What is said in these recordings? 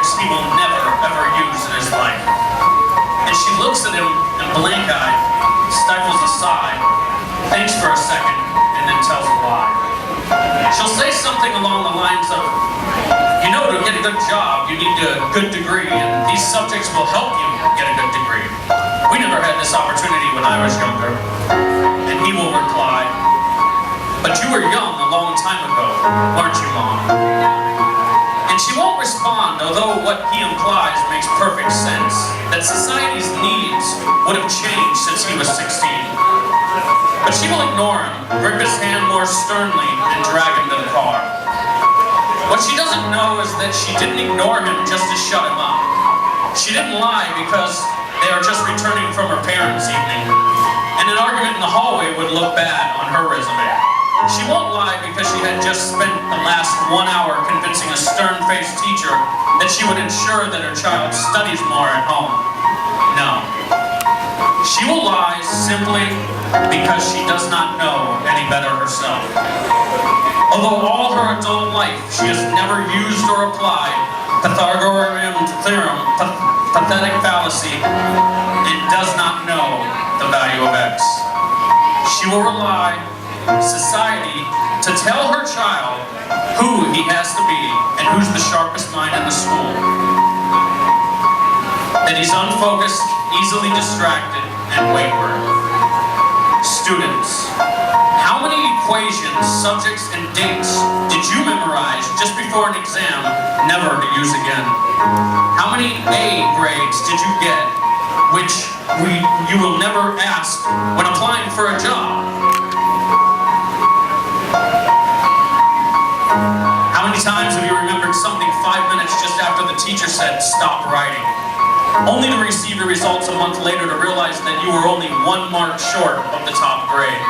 subjects he will never, ever use in his life. And she looks at him and blank-eyed, stifles a sigh, thinks for a second, and then tells a lie. She'll say something along the lines of, you know, to get a good job, you need a good degree, and these subjects will help you get a good degree. We never had this opportunity when I was younger. And he will reply, but you were young a long time ago, weren't you, Mom? And she won't respond, although what he implies makes perfect sense, that society's needs would have changed since he was 16. But she will ignore him, grip his hand more sternly, and drag him to the car. What she doesn't know is that she didn't ignore him just to shut him up. She didn't lie because they are just returning from her parents' evening, and an argument in the hallway would look bad on her resume. She won't lie because she had just spent the last 1 hour convincing a stern-faced teacher that she would ensure that her child studies more at home. No. She will lie simply because she does not know any better herself. Although all her adult life she has never used or applied Pythagorean theorem, pathetic fallacy, and does not know the value of X. She will rely society to tell her child who he has to be and who's the sharpest mind in the school. That he's unfocused, easily distracted, and wayward. Students, how many equations, subjects, and dates did you memorize just before an exam, never to use again? How many A grades did you get, which you will never ask when applying for a job? How many times have you remembered something 5 minutes just after the teacher said, stop writing? Only to receive the results a month later to realize that you were only 1 mark short of the top grade.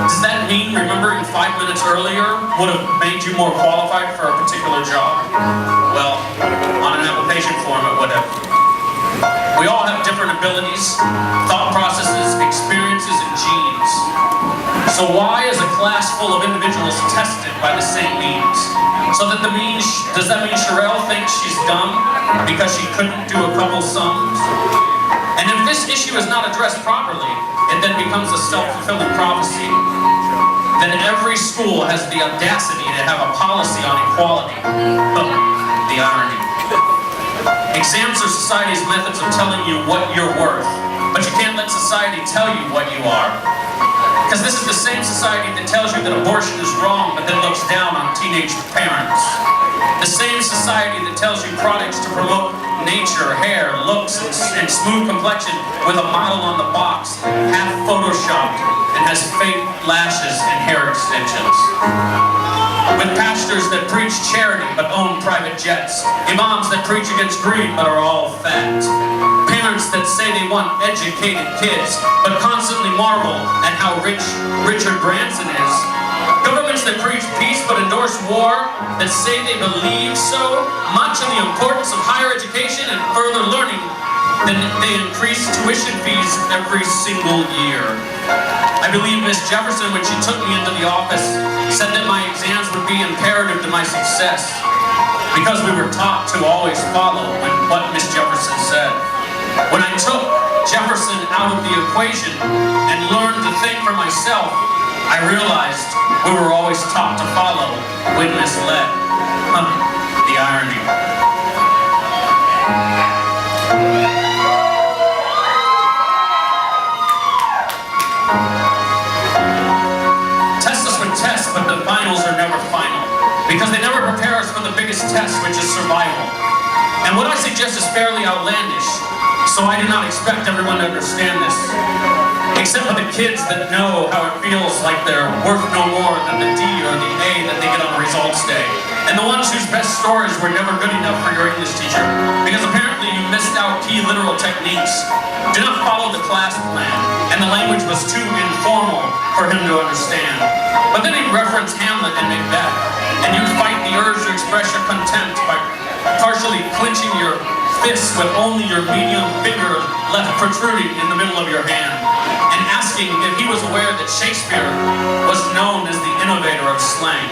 Does that mean remembering 5 minutes earlier would have made you more qualified for a particular job? Well, on an application form it would have. We all have different abilities, thought processes, experiences, and genes. So why is a class full of individuals tested by the same means? So that does that mean Sherelle thinks she's dumb because she couldn't do a couple sums? And if this issue is not addressed properly, it then becomes a self-fulfilling prophecy. Then every school has the audacity to have a policy on equality. Oh, the irony. Exams are society's methods of telling you what you're worth, but you can't let society tell you what you are. Because this is the same society that tells you that abortion is wrong but then looks down on teenage parents. The same society that tells you products to promote nature, hair, looks, and smooth complexion with a model on the box, half photoshopped, and has fake lashes and hair extensions. With pastors that preach charity but own private jets. Imams that preach against greed but are all fat. Parents that say they want educated kids but constantly marvel at how rich Richard Branson is. Governments that preach peace but endorse war, that say they believe so much in the importance of higher education and further learning, then they increase tuition fees every single year. I believe Miss Jefferson, when she took me into the office, said that my exams would be imperative to my success, because we were taught to always follow what Miss Jefferson said. When I took Jefferson out of the equation and learned to think for myself, I realized we were always taught to follow when misled. The irony. Test us with tests, but the finals are never final, because they never prepare us for the biggest test, which is survival. And what I suggest is fairly outlandish, so I do not expect everyone to understand this, except for the kids that know how it feels like they're worth no more than the D or the A that they get on results day, and the ones whose best stories were never good enough for your English teacher, because apparently you missed out key literal techniques. Do not follow the class plan, and the language was too informal for him to understand. But then he'd reference Hamlet and Macbeth, and you'd fight the urge to express your contempt by partially clenching your fists with only your medium finger left protruding in the middle of your hand. and asking if he was aware that Shakespeare was known as the innovator of slang.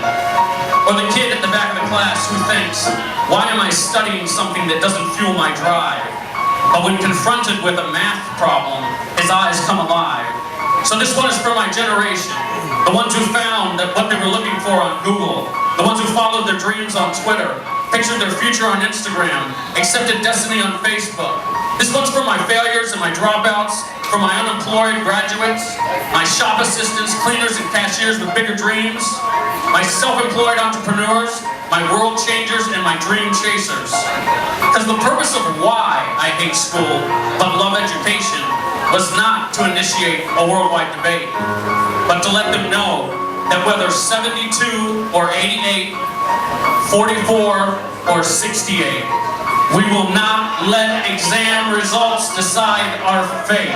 Or the kid at the back of the class who thinks, why am I studying something that doesn't fuel my drive? But when confronted with a math problem, his eyes come alive. So this one is for my generation, the ones who found that what they were looking for on Google, the ones who followed their dreams on Twitter, pictured their future on Instagram, accepted destiny on Facebook. This one's for my failures and my dropouts, for my unemployed graduates, my shop assistants, cleaners and cashiers with bigger dreams, my self-employed entrepreneurs, my world changers, and my dream chasers. Because the purpose of why I hate school but love education was not to initiate a worldwide debate, but to let them know that whether 72 or 88, 44 or 68, we will not let exam results decide our fate.